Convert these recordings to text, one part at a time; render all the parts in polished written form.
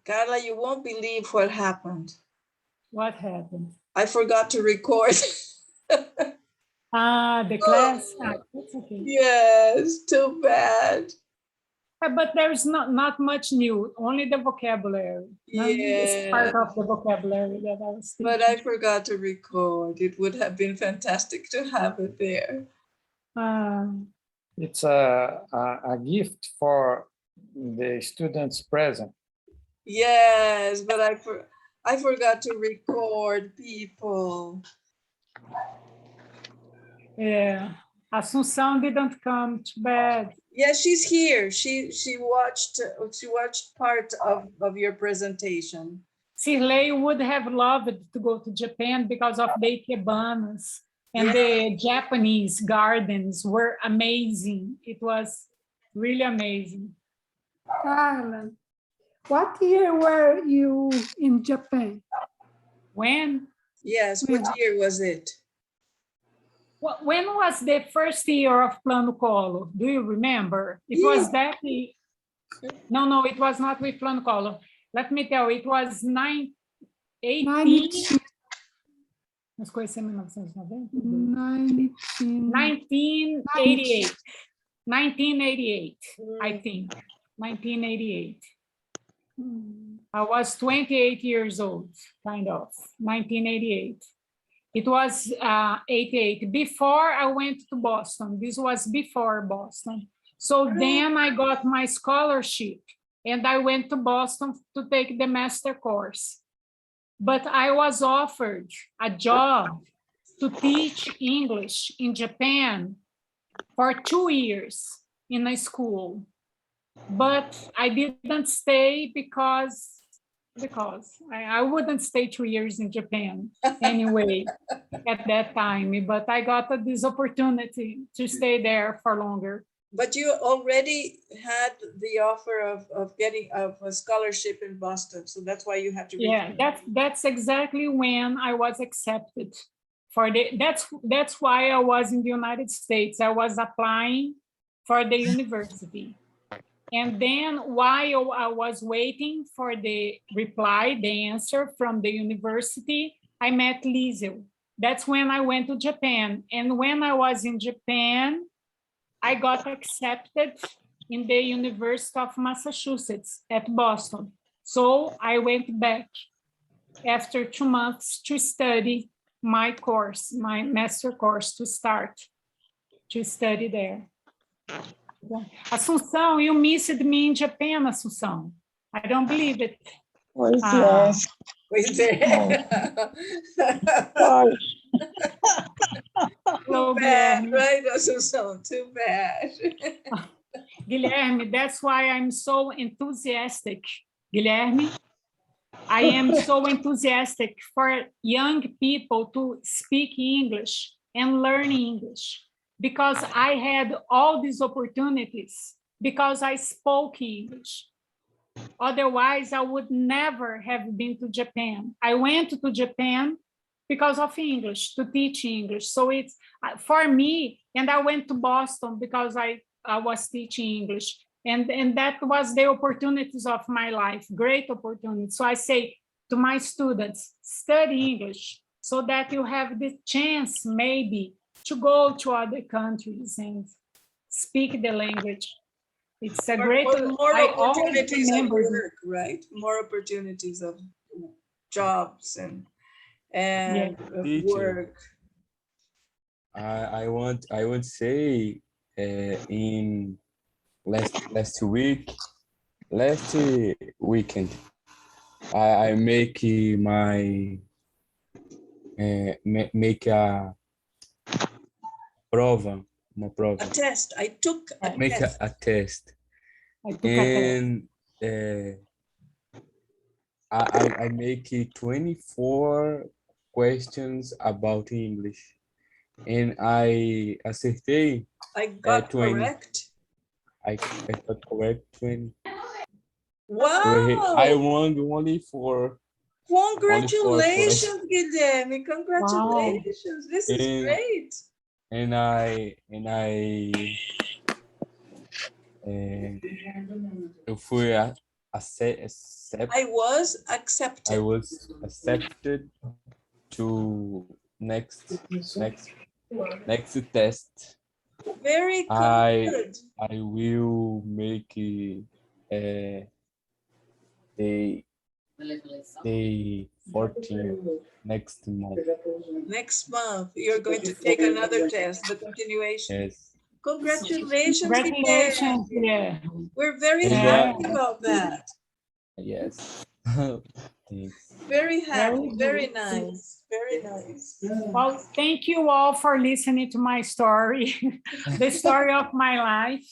Carla, you won't believe what happened. What happened? I forgot to record. The class? That's okay. Yes, too bad. But there's not much new, only the vocabulary. It's part of the vocabulary that I was thinking. But I forgot to record. It would have been fantastic to have it there. It's a gift for the students present. Yes, but I forgot to record people. Yeah, Assunção didn't come. Too bad. Yeah, she's here. She watched part of your presentation. Sirley would have loved to go to Japan because of the ikebanas, and the Japanese gardens were amazing. It was really amazing. Carla, what year were you in Japan? When? Yes, what year was it? When was the first year of Plano Collor? Do you remember? It was that. No, it was not with Plano Collor. Let me tell you, it was 1988. 1988, I think. 1988. I was 28 years old, kind of. 1988. It was 88, before I went to Boston. This was before Boston. So then I got my scholarship and I went to Boston to take the master course. But I was offered a job to teach English in Japan for 2 years in a school. But I didn't stay because I wouldn't stay 2 years in Japan anyway at that time, but I got this opportunity to stay there for longer. But you already had the offer of getting a scholarship in Boston, so that's why you had to. Yeah, that's exactly when I was accepted for that's why I was in the United States. I was applying for the university. And then while I was waiting for the reply, the answer from the university, I met Liesel. That's when I went to Japan. And when I was in Japan, I got accepted in the University of Massachusetts at Boston. So I went back after 2 months to study my course, my master course, to study there. Assunção, you missed me in Japan, Assunção. I don't believe it. Pois é. Too bad, right, Assunção? Too bad. Guilherme, that's why I'm so enthusiastic. Guilherme, I am so enthusiastic for young people to speak English and learn English, because I had all these opportunities because I spoke English. Otherwise, I would never have been to Japan. I went to Japan because of English, to teach English. So it's for me, and I went to Boston because I was teaching English. And that was the opportunities of my life, great opportunities. So I say to my students, study English so that you have the chance maybe to go to other countries and speak the language. It's a great, more opportunities of work, right? More opportunities of jobs and work. I want to say in last weekend I make my make a prova. A test. I took a make test. a test. And I make 24 questions about English, and I acertei. I got 20. correct. I got correct 20. Wow! So I won only for. Congratulations, Guilherme! Congratulations! Wow. This is great. And eu fui accept. I was I accepted. was accepted to next test. Very I good. I will make the 14 next month. Next month, you're going to take another test, the continuation. Yes. Congratulations, Guilherme. Congratulations, Guilherme. We're very And happy about that. yes. Thanks. Very happy, Very very nice, very nice. Well, thank you all for listening to my story, the story of my life.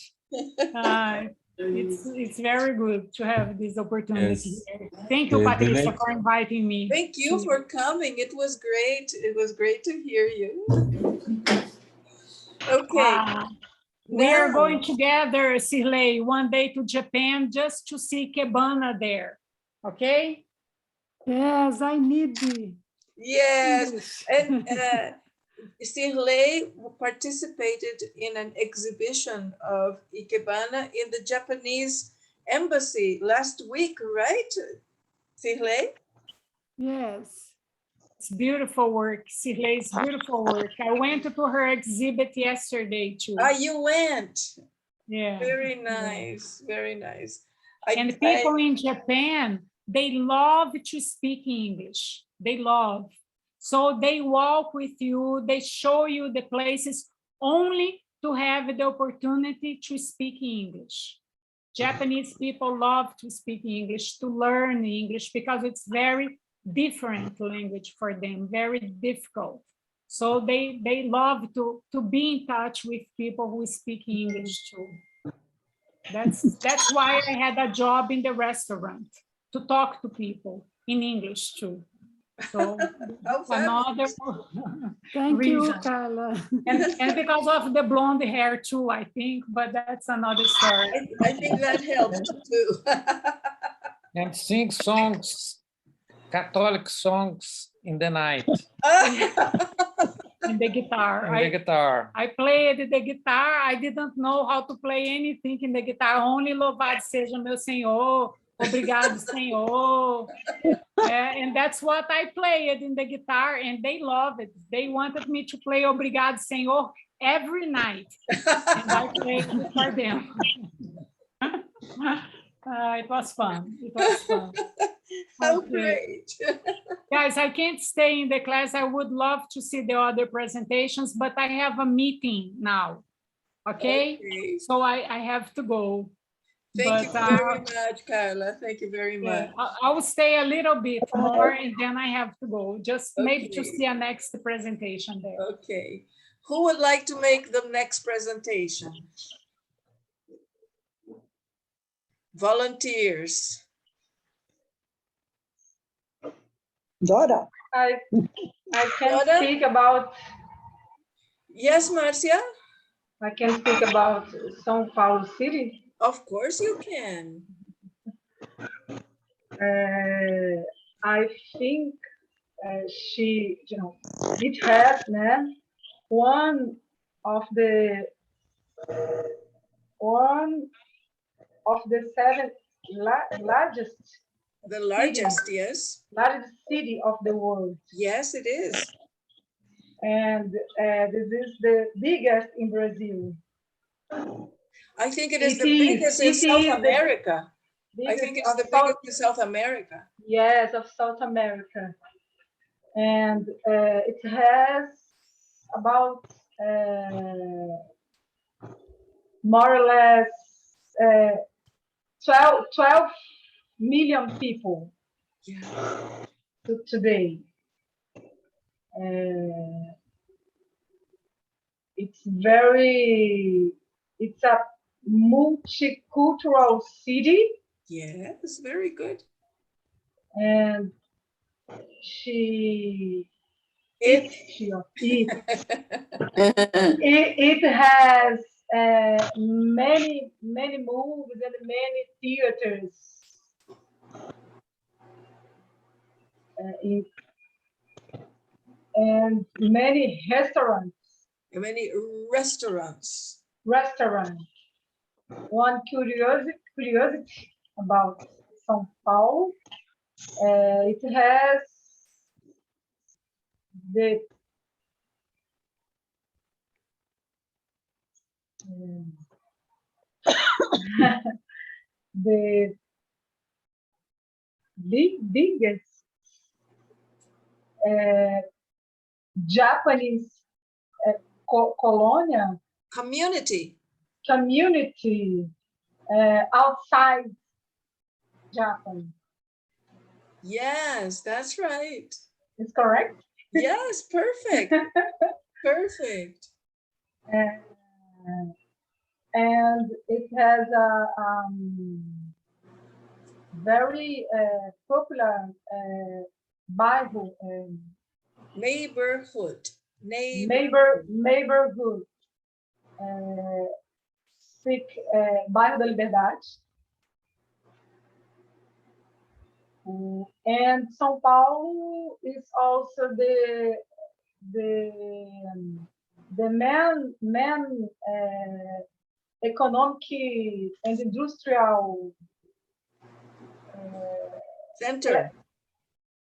It's very good to have this opportunity. Yes. Here. Thank you, The Patricia, next- for inviting me. Thank you for coming. It was great. It was great to hear you. Okay. We are now- going together, Sirley, one day to Japan just to see Ikebana there. Okay? Yes, I need the Yes, English. and Sirley participated in an exhibition of Ikebana in the Japanese embassy last week, right, Sirley? Yes. It's beautiful work, Sirley's beautiful work. I went to her exhibit yesterday too. Ah, you went. Yeah. Very nice, very nice. And people in Japan, they love to speak English. They love. So they walk with you, they show you the places only to have the opportunity to speak English. Japanese people love to speak English, to learn English, because it's very different language for them, very difficult. So they love to be in touch with people who speak English too. That's why I had a job in the restaurant, to talk to people in English too. So another Thank you, reason. Carla. And because of the blonde hair too, I think, but that's another story. I think that helped too. And sing songs, Catholic songs in the night, In the guitar. in the guitar. I played the guitar. I didn't know how to play anything in the guitar. Only louvado seja meu Senhor, obrigado Senhor. And that's what I played in the guitar, and they love it. They wanted me to play obrigado Senhor every night, and I played it for them. It was fun. It was fun. How Okay. great. Guys, I can't stay in the class. I would love to see the other presentations, but I have a meeting now. Okay? Okay. So I have to go. Thank you But, very much, Carla. Thank you very much. Yeah, I'll stay a little bit more and then I have to go. Just maybe to Okay. see a next presentation there. Okay. Who would like to make the next presentation? Volunteers. Dora. I can Dora? speak about Yes, Marcia? São Paulo City. Of course you can. I think it has, one of the seven largest The largest, yes. city of the world, Yes, it is. and this is the biggest in Brazil. I think it is It the is- biggest in it South is the America. I Biggest think it's of the South- biggest in South America. Yes, of South America. And it has about more or less 12 million people Yeah. today. It's a multicultural city, Yes, very good. and it has many movies and many theaters. And many restaurants. Many restaurants. One curiosity about São Paulo. It has the the biggest Japanese colonial Community. community outside Japan. Yes, that's right. Is correct? Yes, perfect. Perfect. And it has a very popular Bible Neighborhood. neighborhood. Bairro da Liberdade. And São Paulo is also the main economic and industrial Center.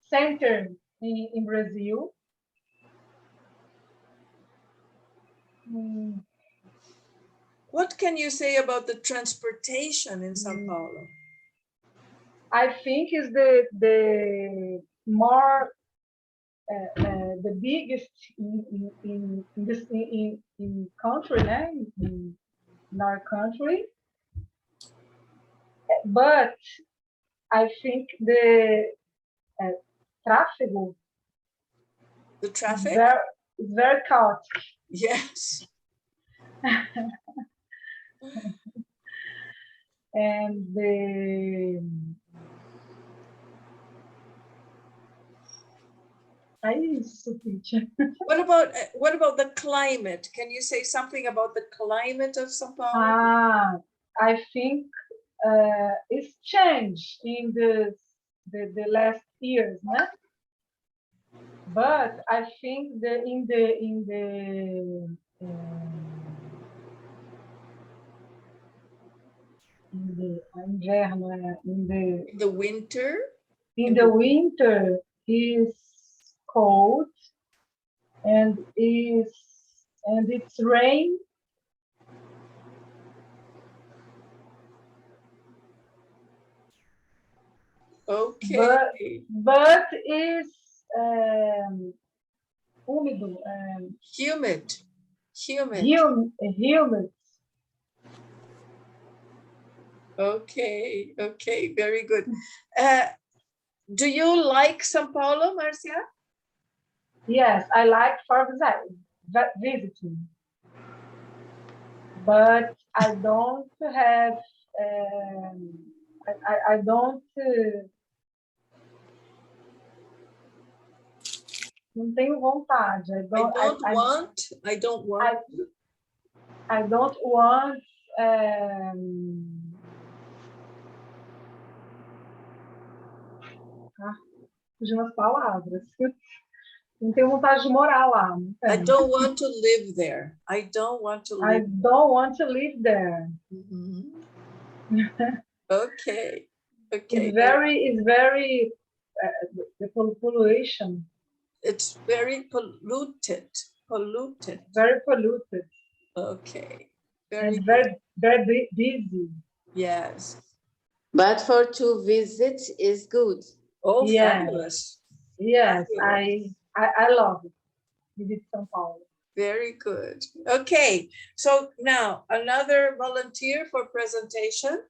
center in Brazil. What can you say about the transportation in São Paulo? I think is the more the biggest in this in country, né? in our country, but I think the tráfego The traffic? is very chaotic. Yes. And teacher. What about the climate? Can you say something about the climate of São Paulo? I think it's changed in the last years, né? But I think that in the winter? In the winter is cold and it's rain. Okay. But is úmido. Humid. Humid. Okay, okay, very good. Do you like São Paulo, Marcia? Yes, I like for visiting, but I don't have. I don't. Não tenho vontade. I don't want. I don't want. Fugindo as palavras. Não tenho vontade de morar lá. I don't want to live there. I don't want to live. I don't want to live there. Mm-hmm. Okay. Okay. It's very the pollution. It's very polluted. Very polluted. Okay. Very busy. Yes. But for to visit is good. Oh, yes. Fabulous. Yes, Fabulous. I love it. Visit São Paulo. Very good. Okay, so now another volunteer for presentation.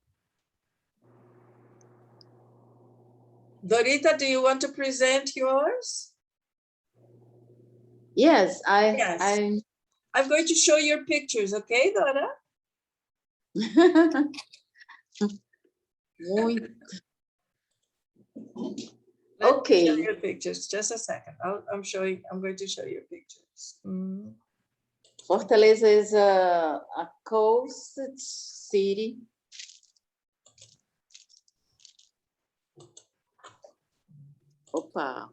Dorita, do you want to present yours? Yes, I'm going to show your pictures, okay, Dora? Muito. Okay. Show your pictures. Just a second. I'm going to show you pictures. Fortaleza is a coast city. Opa.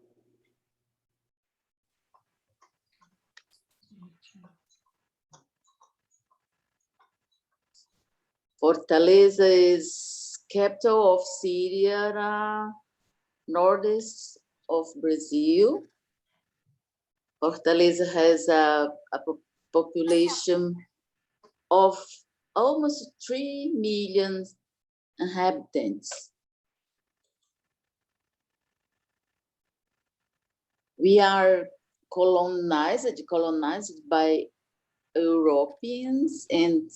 Fortaleza is capital of Syria, northeast of Brazil. Fortaleza has a population of almost 3 million inhabitants. We are colonized by Europeans and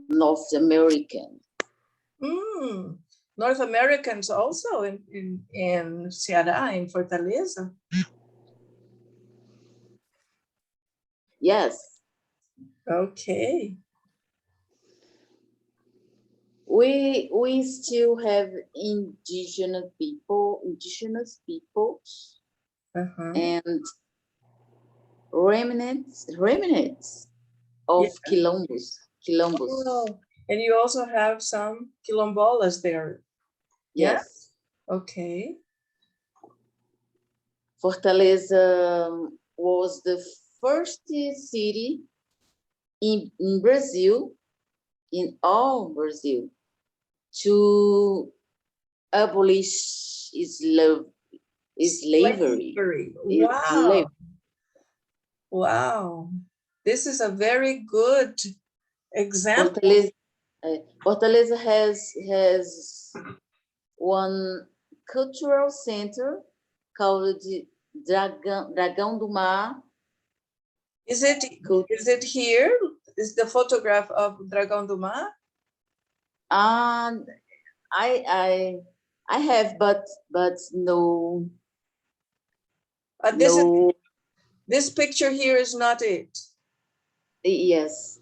North Americans. North Americans also in Ceará, in Fortaleza. Yes, Okay. we still have indigenous people Uh-huh. and remnants of Yeah. quilombos. Oh, and you also have some quilombolas there. Yeah? Yes. Okay. Fortaleza was the first city in Brazil, in all Brazil, to abolish slavery. Wow. Wow. This is a very good example. Fortaleza has one cultural center called Dragão do Mar. Is it here? Is the photograph of Dragão do Mar? And I have, but no. This picture here is not it. Yes.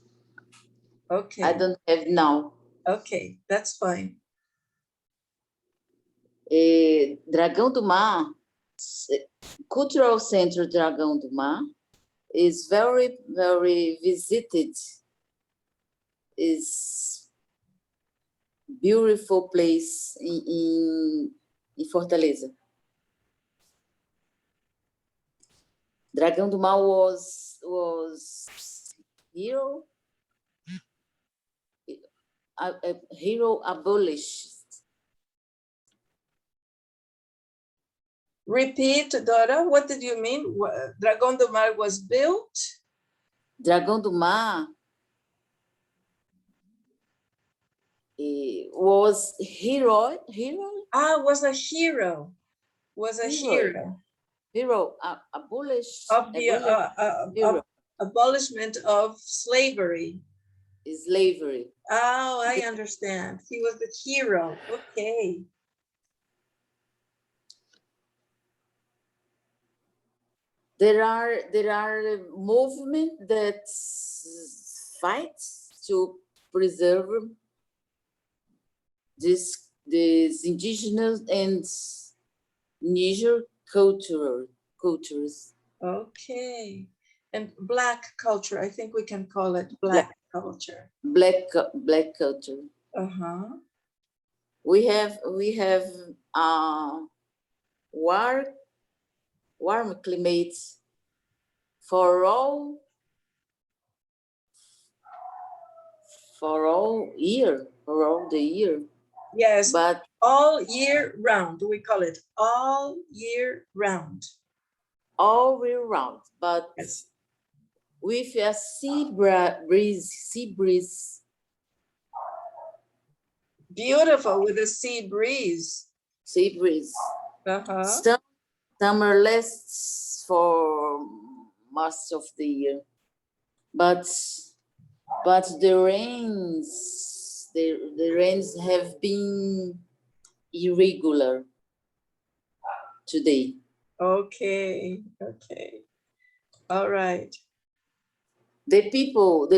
Okay. I don't have now. Okay, that's fine. Dragão do Mar, Cultural Center Dragão do Mar, is very, very visited. Is beautiful place in Fortaleza. Dragão do Mar was a hero abolished. Repeat, Dora, what did you mean? Dragão do Mar was built? Dragão do Mar was hero. Was a hero. Hero abolished of the abolishment of slavery. Slavery. Oh, I understand. He was the hero. Okay. There are movements that fight to preserve this indigenous and Niger cultures. Okay. And Black culture, I think we can call it Black culture. Black culture. Uh-huh. We have warm climate for all the year. Yes, but all year round. We call it all year round. All year round, but yes, with a sea breeze. Beautiful, with a sea breeze. Sea breeze. Uh-huh. Summer lasts for most of the year, but the rains have been irregular today. Okay. All right. The people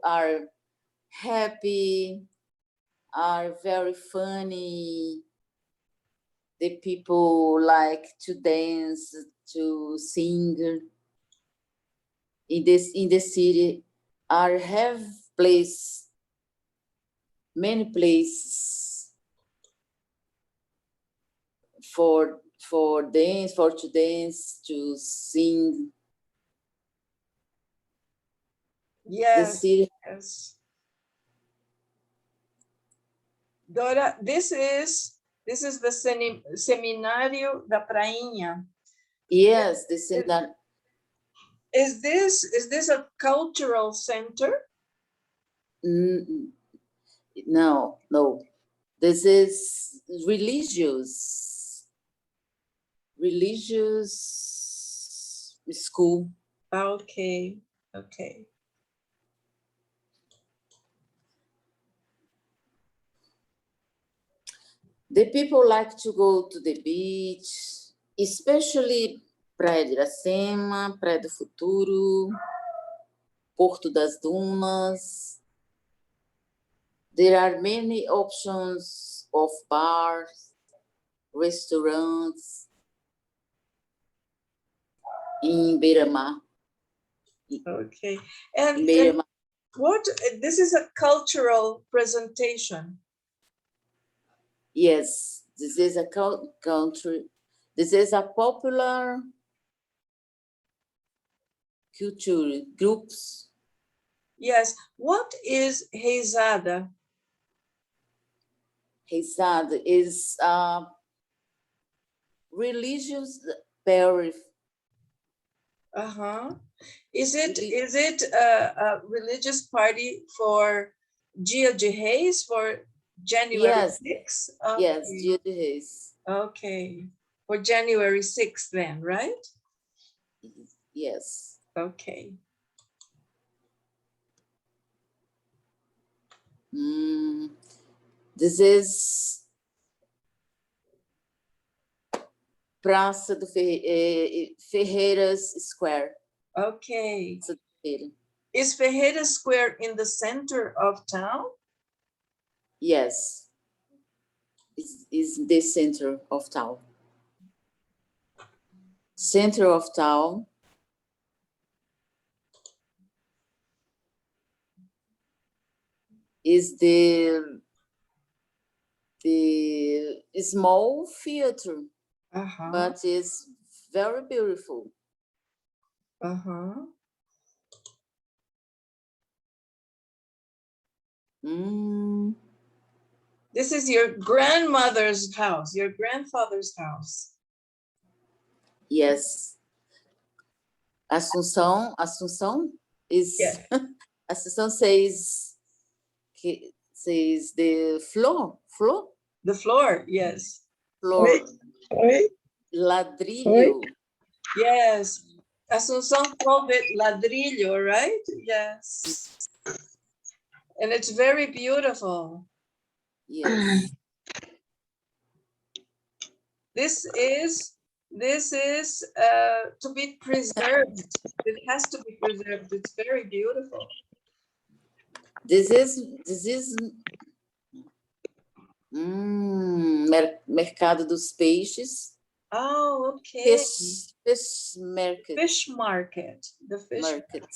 are happy, are very funny. The people like to dance, to sing. In the city have many places for dance, to sing. The Yes, city, yes. Dora, this is the Seminário da Prainha. yes, the city. Is this a cultural center? No, no. This is religious school. Okay, okay. The people like to go to the beach, especially Praia de Iracema, Praia do Futuro, Porto das Dunas. There are many options of bars, restaurants in Beira-Mar. Okay. And Beira-Mar. this is a cultural presentation. Yes, this is a country. This is a popular culture groups. Yes. What is Reisada? Reisada is a religious period. Uh-huh. Is it a religious party for Dia de Reis, for January Yes. 6th? Yes, Okay. Dia de Reis. Okay. For January 6th then, right? Yes. Okay. This is Praça do Ferreiras Square. Okay. Praça do Ferreira. Is Ferreira Square in the center of town? Yes. Is the center of town. Center of town. Is the small theater, Uh-huh. but it's very beautiful. Uh-huh. This is your grandmother's house, your grandfather's house. Yes. Assunção is, Yes. Assunção says the floor. The floor, yes. Oi, oi, Ladrillo. Yes. Asunción called it ladrillo, right? Yes. And it's very beautiful. Yes. This is to be preserved. It has to be preserved. It's very beautiful. This is Mercado dos Peixes. Oh, okay. Fish market. Fish market. The fish market.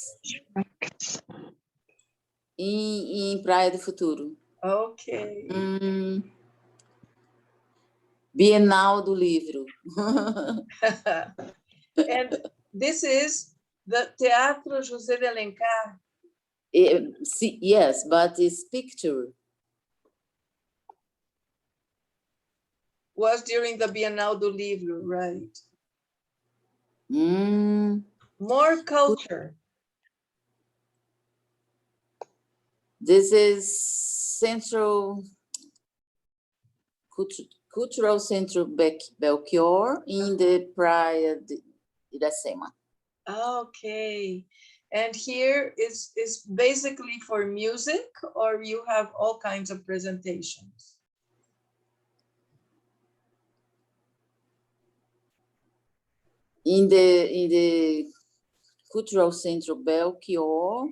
Em Praia do Futuro. Okay. Bienal do Livro. And this is the Teatro José de Alencar. Yes, but it's picture. Was during the Bienal do Livro, right? More culture. This is Cultural Centro Belchior in the Praia de Iracema. Okay. And here is basically for music, or you have all kinds of presentations? In the Cultural Centro Belchior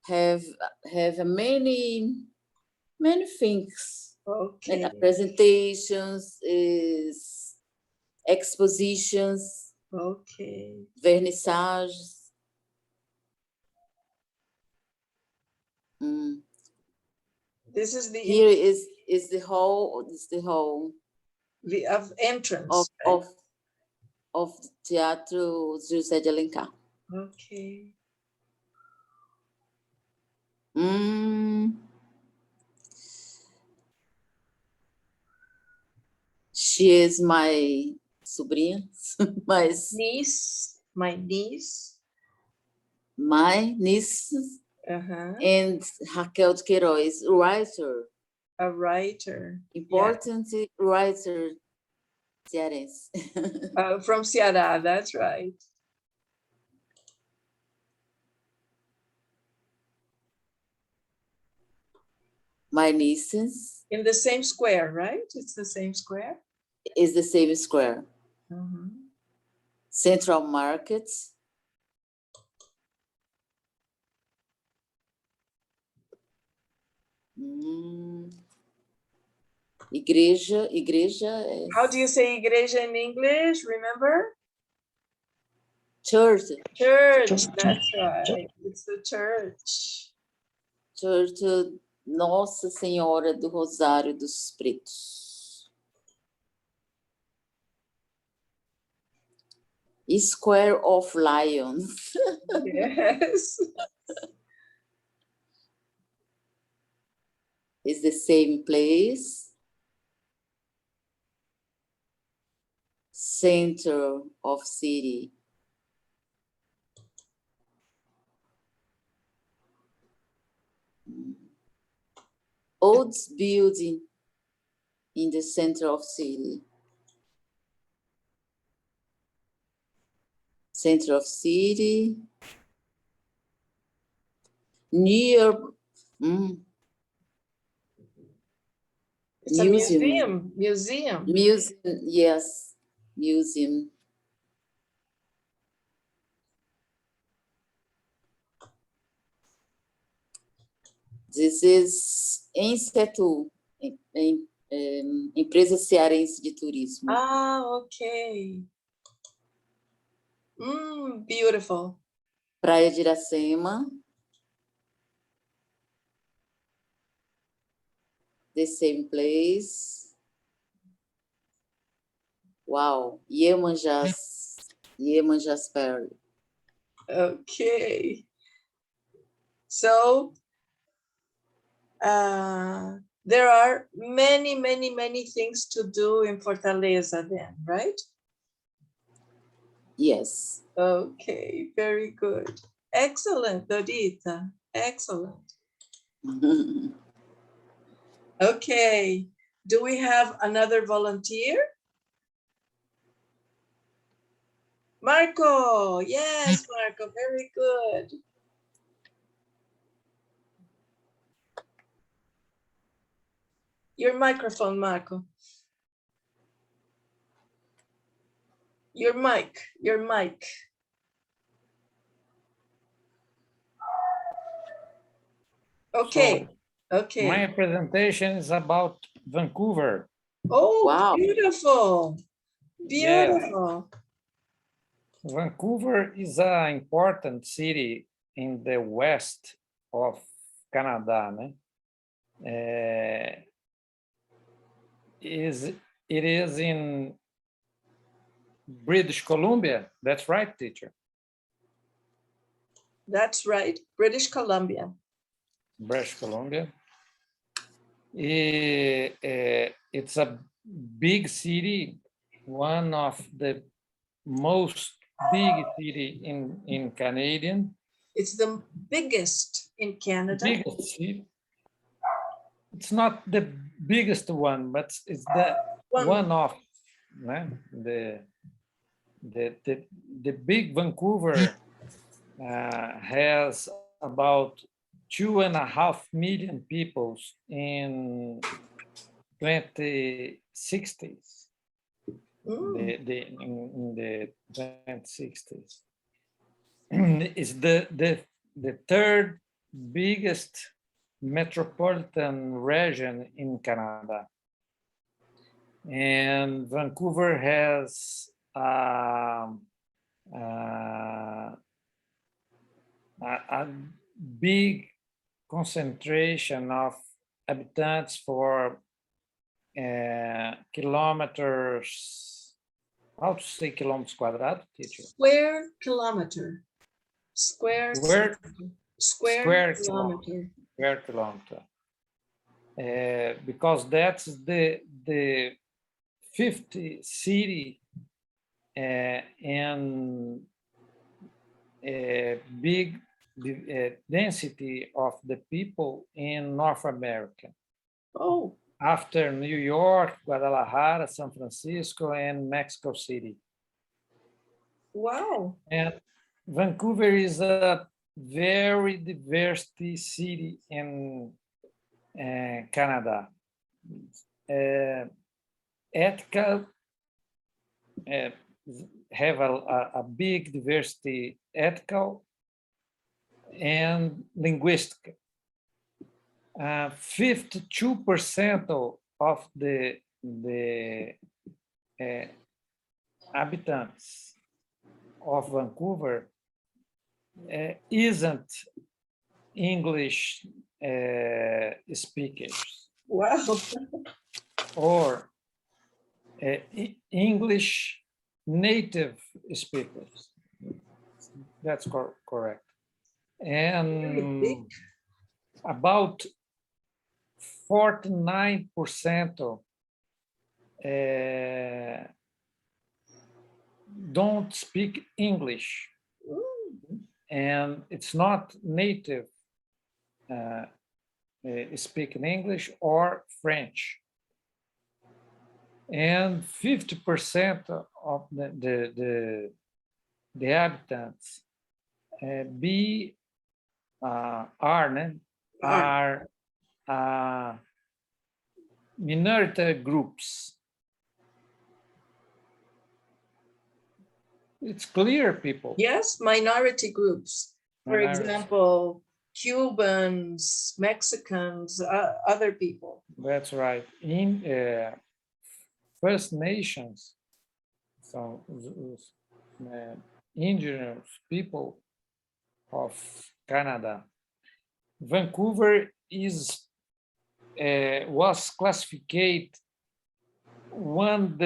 have many things. Okay. And presentations, expositions, Okay. vernissages. This is the Here is the hall. of entrance. Right? of Teatro José de Alencar. Okay. She is my sobrinha, my Niece, my niece. my niece, and Raquel de Queiroz, writer, a writer, important writer, cearense. From Ceará, that's right. My nieces. In the same square, right? It's the same square? Is the same square. Central Market. Igreja. How do you say igreja in English? Remember? Church. Church, that's right. It's the church. Church Nossa Senhora do Rosário dos Pretos. Square of Lions. Yes. Is the same place. Center of city. Old building in the center of city. Center of city. Near. It's a museum. Museum, yes. Museum. This is em Setu, empresa cearense de turismo. Okay. Beautiful. Praia de Iracema. The same place. Wow. Iemanjás Ferry. Okay. So there are many things to do in Fortaleza then, right? Yes. Okay, very good. Excellent, Dorita. Excellent. Okay, do we have another volunteer? Marco, yes, Marco, very good. Your microphone, Marco. Your mic. Okay, okay. My presentation is about Vancouver. Oh, wow. Beautiful. Beautiful. Yeah. Vancouver is an important city in the west of Canada. It is in British Columbia. That's right, teacher. That's right, British Columbia. British Columbia. It's a big city, one of the most big city in Canadian. It's the biggest in Canada. Biggest city. It's not the biggest one, but it's the one of the big Vancouver has about 2.5 million people in 2060s. In the 2060s. It's the third biggest metropolitan region in Canada. And Vancouver has a big concentration of inhabitants for kilometers, how to say kilometers quadrados, teacher? Square kilometer. Square Square square kilometer. kilometer. Square kilometer. Because that's the 50 city and big density of the people in North America. Oh, After New York, Guadalajara, San Francisco, and Mexico City. wow. And Vancouver is a very diverse city in Canada. Ethical have a big diversity, ethical and linguistic. 52% of the inhabitants of Vancouver isn't English speakers. Wow. Or English native speakers. That's correct. And about 49% don't speak English. And it's not native speaking English or French. And 50% of the inhabitants are minority groups. It's clear, people. Yes, minority groups. For Minority. example, Cubans, Mexicans, other people. That's right. In First Nations, so indigenous people of Canada, Vancouver was classified one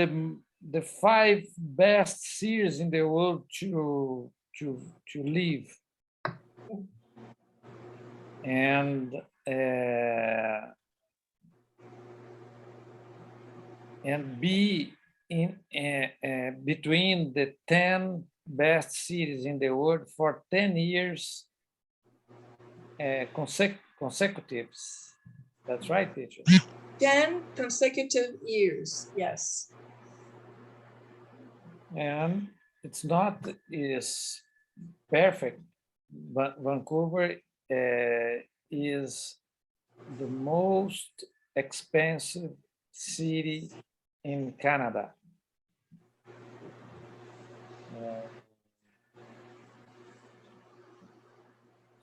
the 5 best cities in the world to live, and be in between the 10 best cities in the world for 10 years consecutives. That's right, teacher. 10 consecutive years, yes. And it's not is perfect, but Vancouver is the most expensive city in Canada.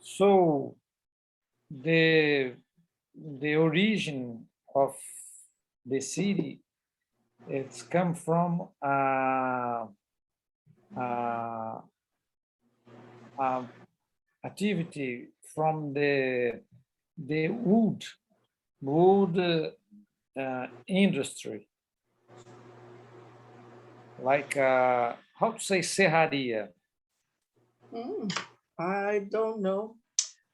So the origin of the city, it's come from activity from the wood industry, like how to say serraria. I don't know,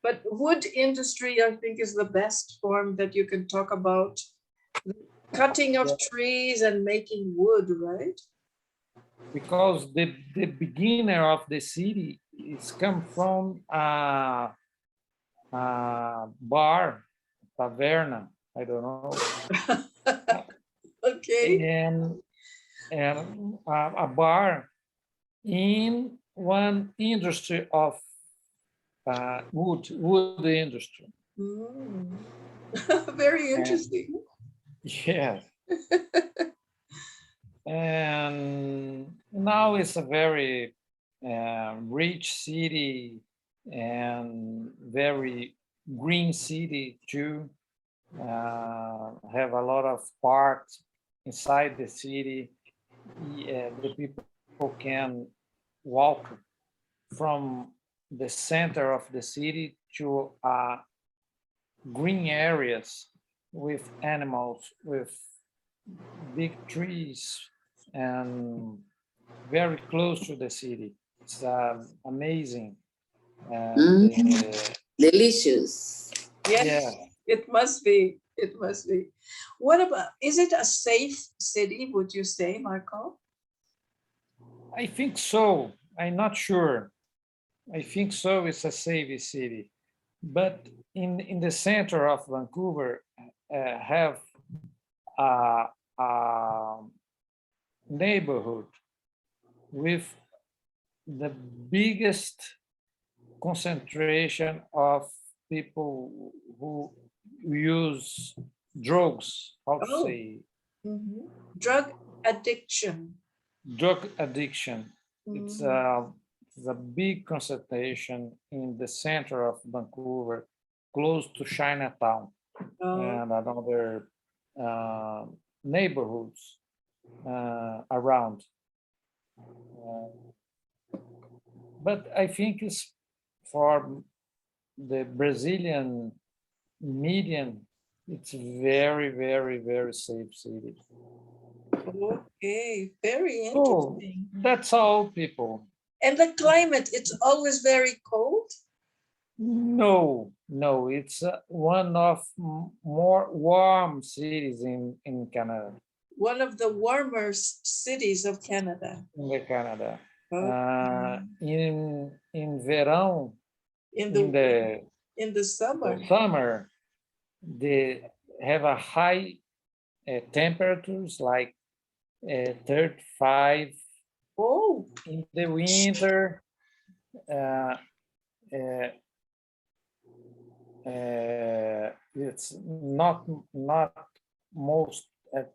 but wood industry, I think, is the best form that you can talk about. Cutting of trees and making wood, right? Because the beginner of the city is come from a bar, taverna, I don't know. Okay. And a bar in one industry of wood industry. Very interesting. Yeah. And now it's a very rich city and very green city too. Have a lot of parks inside the city. The people can walk from the center of the city to green areas with animals, with big trees and very close to the city. It's amazing. And Delicious. Yes, yeah, it must be. It must be. What about, is it a safe city, would you say, Marco? I think so. I'm not sure. I think so. It's a safe city, but in the center of Vancouver, have a neighborhood with the biggest concentration of people who use drugs. How to Oh. say Mhm. Drug addiction. drug addiction? It's Mm. a big concentration in the center of Vancouver, close to Chinatown Oh, and another neighborhoods around. But I think it's for the Brazilian median, it's very, very, very safe city. okay. Very Oh, interesting. that's all, people. And the climate, it's always very cold? No, no, it's one of more warm cities in Canada, One of the warmer cities of Canada. in the Canada. Okay. In verão, In in the summer. the summer, they have a high temperatures like 35. Oh, In the winter, uh, uh, it's not most at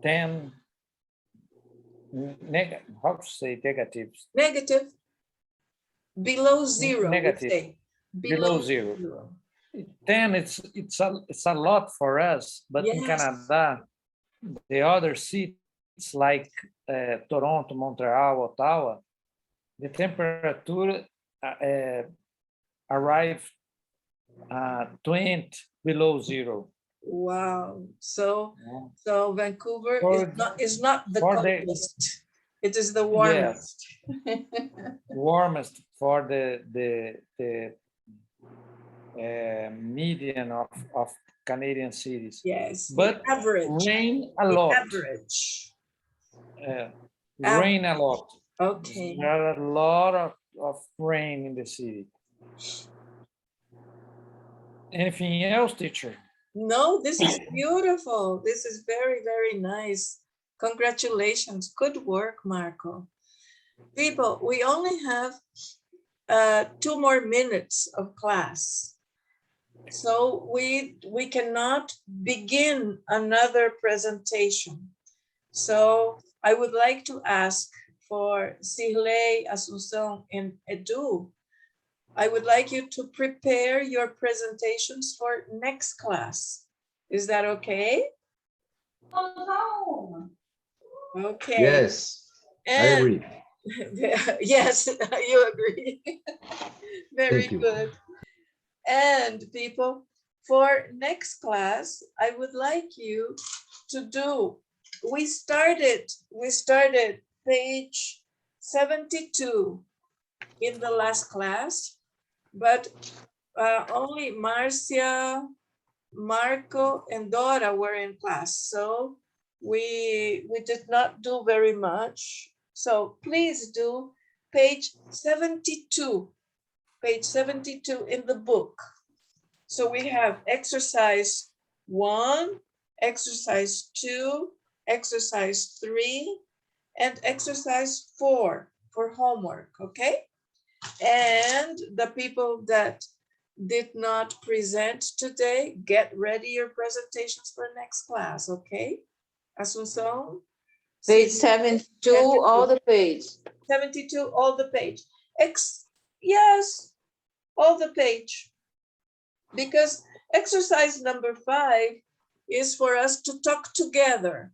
10 how to say negatives, negative. Below zero, we negative, say. below zero. 10, it's a lot for us, but in Yes. Canada, the other cities like Toronto, Montreal, Ottawa, the temperature arrived 20 below zero. Wow. So Yeah. Vancouver For, is not the for coldest. It is the yes, warmest. warmest for the median of Canadian cities. Yes. But average. rain a The lot. average. Rain a lot. Okay. There are a lot of rain in the city. Anything else, teacher? No, this is beautiful. This is very, very nice. Congratulations. Good work, Marco. People, we only have 2 more minutes of class. So we cannot begin another presentation. So I would like to ask for Sirley, Asunción, and Edu, I would like you to prepare your presentations for next class. Is that okay? Okay. Yes, I And agree. yes, you agree. Very Thank you. good. And people, for next class, I would like you to do, we started page 72 in the last class, but only Marcia, Marco, and Dora were in class. So we did not do very much. So please do page 72 in the book. So we have exercise 1, exercise 2, exercise 3, and exercise 4 for homework, okay? And the people that did not present today, get ready your presentations for next class, okay? Asunción? Page 72, all the page. 72, all the page. Yes, all the page. Because exercise number 5 is for us to talk together.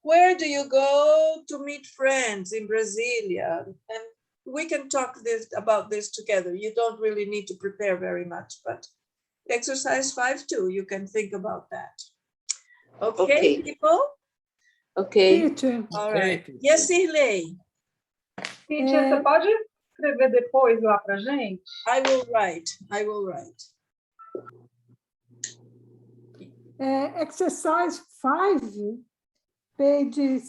Where do you go to meet friends in Brasilia? And we can talk about this together. You don't really need to prepare very much, but exercise 5 too. You can think about that. Okay, Okay. people? Ok. Teacher, All right. Okay. Yes, Irley, Cíntia, você pode escrever depois lá para gente? I will write. I will write. exercise 5, page